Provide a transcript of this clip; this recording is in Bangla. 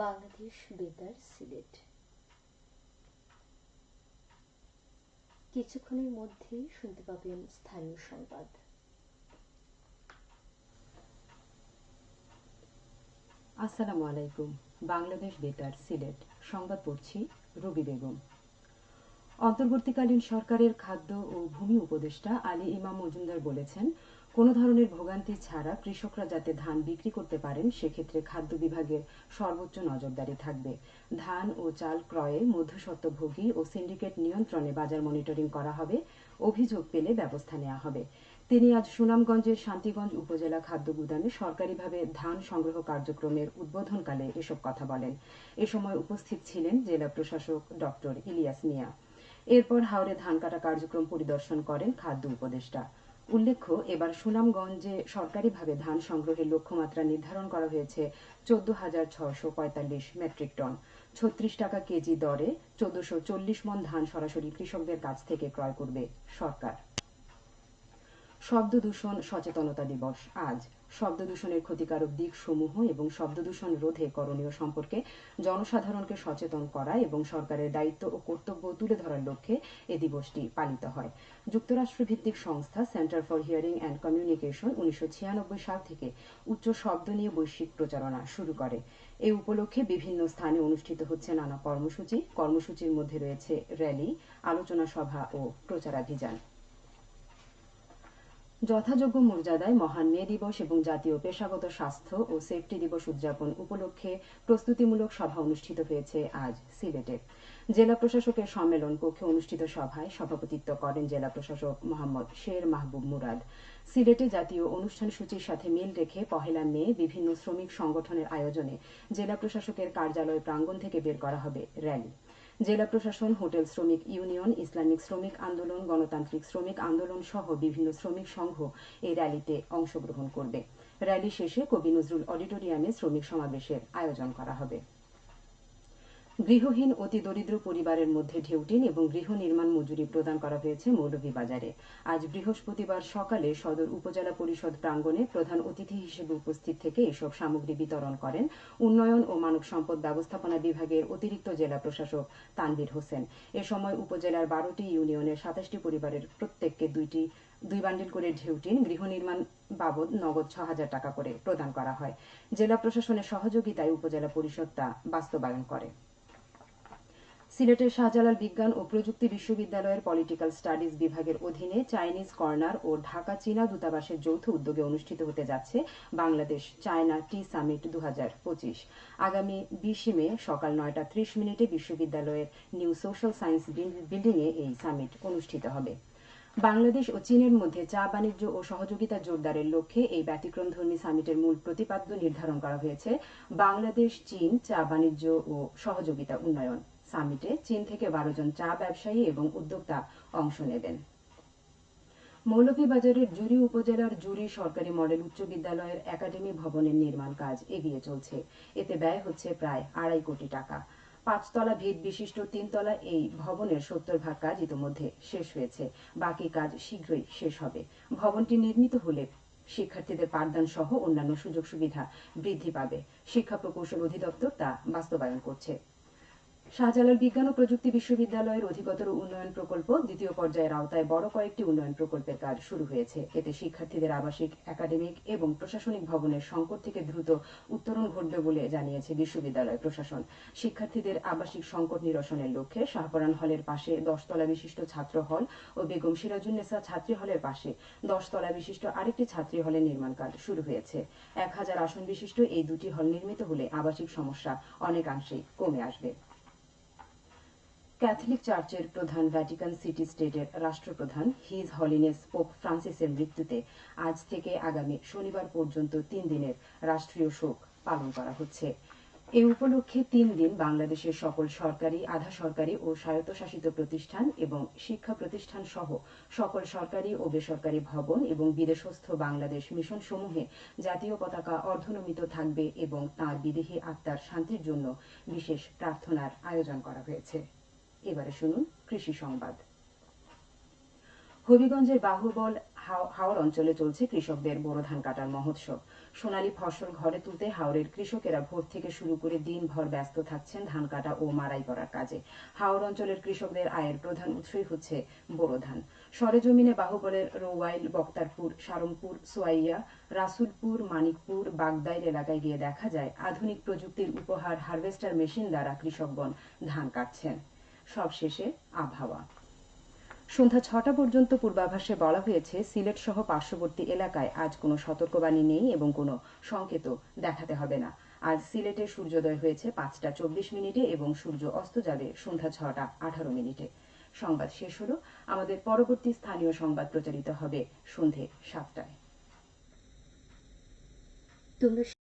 বাংলাদেশ বেতার সিলেট। কিছুক্ষণের মধ্যেই শুনতে পাবেন স্থানীয় সংবাদ। আসসালামু আলাইকুম। বাংলাদেশ বেতার সিলেট সংবাদ পড়ছি রুবি বেগম। অন্তর্বর্তীকালীন সরকারের খাদ্য ও ভূমি উপদেষ্টা আলী ইমাম মজুমদার বলেছেন, কোনো ধরনের ভোগান্তি ছাড়া কৃষকরা যাতে ধান বিক্রি করতে পারেন সেক্ষেত্রে খাদ্য বিভাগের সর্বোচ্চ নজরদারি থাকবে। ধান ও চাল ক্রয়ে মধ্যস্বত্বভোগী ও সিন্ডিকেট নিয়ন্ত্রণে বাজার মনিটরিং করা হবে, অভিযোগ পেলে ব্যবস্থা নেওয়া হবে। তিনি আজ সুনামগঞ্জের শান্তিগঞ্জ উপজেলা খাদ্য গুদামে সরকারিভাবে ধান সংগ্রহ কার্যক্রমের উদ্বোধনকালে এসব কথা বলেন। এ সময় উপস্থিত ছিলেন জেলা প্রশাসক ডক্টর ইলিয়াস মিয়া। এরপর হাওরে ধান কাটা কার্যক্রম পরিদর্শন করেন খাদ্য উপদেষ্টা। উল্লেখ্য, এবার সুনামগঞ্জে সরকারিভাবে ধান সংগ্রহের লক্ষ্যমাত্রা নির্ধারণ করা হয়েছে 14,645 মেট্রিক টন। 36 টাকা কেজি দরে 1440 মণ ধান সরাসরি কৃষকদের কাছ থেকে ক্রয় করবে সরকার। শব্দ দূষণ সচেতনতা দিবস আজ। শব্দ দূষণের ক্ষতিকারক দিক সমূহ এবং শব্দ দূষণ রোধে করণীয় সম্পর্কে জনসাধারণকে সচেতন করা এবং সরকারের দায়িত্ব ও কর্তব্য তুলে ধরার লক্ষ্যে এ দিবসটি পালিত হয়। যুক্তরাষ্ট্রভিত্তিক সংস্থা centre for hearing and communication 1996 সাল থেকে উচ্চ শব্দ নিয়ে বৈশ্বিক প্রচারণা শুরু করে। এ উপলক্ষে বিভিন্ন স্থানে অনুষ্ঠিত হচ্ছে নানা কর্মসূচির মধ্যে রয়েছে র্যালি, আলোচনা সভা ও প্রচারাভিযান। যথাযোগ্য মর্যাদায় মহান মে দিবস এবং জাতীয় পেশাগত স্বাস্থ্য ও সেফটি দিবস উদযাপন উপলক্ষে প্রস্তুতিমূলক সভা অনুষ্ঠিত হয়েছে আজ সিলেটে। জেলা প্রশাসকের সম্মেলন কক্ষে অনুষ্ঠিত সভায় সভাপতিত্ব করেন জেলা প্রশাসক মোহাম্মদ শের মাহবুব মুরাদ। সিলেটে জাতীয় অনুষ্ঠান সূচির সাথে মিল রেখে 1 মে বিভিন্ন শ্রমিক সংগঠনের আয়োজনে জেলা প্রশাসকের কার্যালয় প্রাঙ্গণ থেকে বের করা হবে র্যালি। জেলা প্রশাসন, হোটেল শ্রমিক ইউনিয়ন, ইসলামিক শ্রমিক আন্দোলন, গণতান্ত্রিক শ্রমিক আন্দোলন সহ বিভিন্ন শ্রমিক সংঘ এই র্যালিতে অংশগ্রহণ করবে। র্যালি শেষে কবি নজরুল অডিটোরিয়ামে শ্রমিক সমাবেশের আয়োজন করা হবে। গৃহহীন অতি দরিদ্র পরিবারের মধ্যে ঢেউটিন এবং গৃহ নির্মাণ মজুরি প্রদান করা হয়েছে মৌলভীবাজারে। আজ বৃহস্পতিবার সকালে সদর উপজেলা পরিষদ প্রাঙ্গণে প্রধান অতিথি হিসেবে উপস্থিত থেকে এসব সামগ্রী বিতরণ করেন উন্নয়ন ও মানব সম্পদ ব্যবস্থাপনা বিভাগের অতিরিক্ত জেলা প্রশাসক তানভীর হোসেন। এ সময় উপজেলার 12টি ইউনিয়নের 27টি পরিবারের প্রত্যেককে দুই বান্ডিল করে ঢেউটিন গৃহ নির্মাণ বাবদ নগদ 6,000 টাকা করে প্রদান করা হয়। জেলা প্রশাসনের সহযোগিতায় উপজেলা পরিষদ তা বাস্তবায়ন করে। সিলেটের শাহজালাল বিজ্ঞান ও প্রযুক্তি বিশ্ববিদ্যালয়ের পলিটিক্যাল স্টাডিজ বিভাগের অধীনে চাইনিজ কর্নার ও ঢাকা চীনা দূতাবাসের যৌথ উদ্যোগে অনুষ্ঠিত হতে যাচ্ছে বাংলাদেশ চায়না টি সামিট 2025। আগামী 20 মে সকাল 9:30 বিশ্ববিদ্যালয়ের নিউ সোশ্যাল সায়েন্স বিল্ডিংয়ে এই সামিট অনুষ্ঠিত হবে। বাংলাদেশ ও চীনের মধ্যে চা বাণিজ্য ও সহযোগিতা জোরদারের লক্ষ্যে এই ব্যতিক্রমধর্মী সামিটের মূল প্রতিপাদ্য নির্ধারণ করা হয়েছে বাংলাদেশ চীন চা বাণিজ্য ও সহযোগিতা উন্নয়ন। সামিটে চীন থেকে 12 জন চা ব্যবসায়ী এবং উদ্যোক্তা অংশ নেবেন। মৌলভীবাজারের জুরি উপজেলার জুরি সরকারি মডেল উচ্চ বিদ্যালয়ের একাডেমি ভবনের নির্মাণ কাজ এগিয়ে চলছে। এতে ব্যয় হচ্ছে প্রায় 2.5 কোটি টাকা। 5 তলা ভিত বিশিষ্ট 3 তলা এই ভবনের 70% কাজ ইতিমধ্যে শেষ হয়েছে। বাকি কাজ শীঘ্রই শেষ হবে। ভবনটি নির্মিত হলে শিক্ষার্থীদের পাঠদান সহ অন্যান্য সুযোগ সুবিধা বৃদ্ধি পাবে। শিক্ষা প্রকৌশল অধিদপ্তর তা বাস্তবায়ন করছে। শাহজালাল বিজ্ঞান ও প্রযুক্তি বিশ্ববিদ্যালয়ের অধিকতর উন্নয়ন প্রকল্প দ্বিতীয় পর্যায়ের আওতায় বড় কয়েকটি উন্নয়ন প্রকল্পের কাজ শুরু হয়েছে। এতে শিক্ষার্থীদের আবাসিক, একাডেমিক এবং প্রশাসনিক ভবনের সংকট থেকে দ্রুত উত্তরণ ঘটবে বলে জানিয়েছে বিশ্ববিদ্যালয় প্রশাসন। শিক্ষার্থীদের আবাসিক সংকট নিরসনের লক্ষ্যে শাহপরান হলের পাশে 10 তলা বিশিষ্ট ছাত্র হল ও বেগম সিরাজুন্নেসা ছাত্রী হলের পাশে 10 তলা বিশিষ্ট আরেকটি ছাত্রী হলের নির্মাণ কাজ শুরু হয়েছে। 1000 আসন বিশিষ্ট এই দুটি হল নির্মিত হলে আবাসিক সমস্যা অনেকাংশেই কমে আসবে। ক্যাথলিক চার্চের প্রধান ভ্যাটিকান সিটি স্টেটের রাষ্ট্রপ্রধান হিজ হলিনেস পোপ ফ্রান্সিসের মৃত্যুতে আজ থেকে আগামী শনিবার পর্যন্ত 3 দিনের রাষ্ট্রীয় শোক পালন করা হচ্ছে। এই উপলক্ষে 3 দিন বাংলাদেশের সকল সরকারি, আধা সরকারি ও স্বায়ত্তশাসিত প্রতিষ্ঠান এবং শিক্ষা প্রতিষ্ঠান সহ সকল সরকারি ও বেসরকারি ভবন এবং বিদেশস্থ বাংলাদেশ মিশন সমূহে জাতীয় পতাকা অর্ধনমিত থাকবে এবং তাঁর বিদেহী আত্মার শান্তির জন্য বিশেষ প্রার্থনার আয়োজন করা হয়েছে। এবারে শুনুন কৃষি সংবাদ। হবিগঞ্জের বাহুবল হাওর অঞ্চলে চলছে কৃষকদের বোরো ধান কাটার মহোৎসব। সোনালী ফসল ঘরে তুলতে হাওরের কৃষকেরা ভোর থেকে শুরু করে দিনভর ব্যস্ত থাকছেন ধান কাটা ও মাড়াই করার কাজে। হাওর অঞ্চলের কৃষকদের আয়ের প্রধান উৎসই হচ্ছে বোরো ধান। সরেজমিনে বাহুবলের রৌয়াইল, বক্তারপুর, সারংপুর, সোয়াইয়া, রাসুলপুর, মানিকপুর, বাগদাইল এলাকায় গিয়ে দেখা যায় আধুনিক প্রযুক্তির উপহার হারভেস্টার মেশিন দ্বারা কৃষকগণ ধান কাটছেন। সবশেষে আবহাওয়া। সন্ধ্যা ৬টা পর্যন্ত পূর্বাভাসে বলা হয়েছে সিলেট সহ পার্শ্ববর্তী এলাকায় আজ কোনো সতর্কবাণী নেই এবং কোনো সংকেতও দেখাতে হবে না। আজ সিলেটে সূর্যোদয় হয়েছে ৫টা ২৪ মিনিটে এবং সূর্য অস্ত যাবে সন্ধ্যা ৬টা ১৮ মিনিটে। সংবাদ শেষ হলো। আমাদের পরবর্তী স্থানীয় সংবাদ প্রচারিত হবে সন্ধে ৭টায়। তোমরা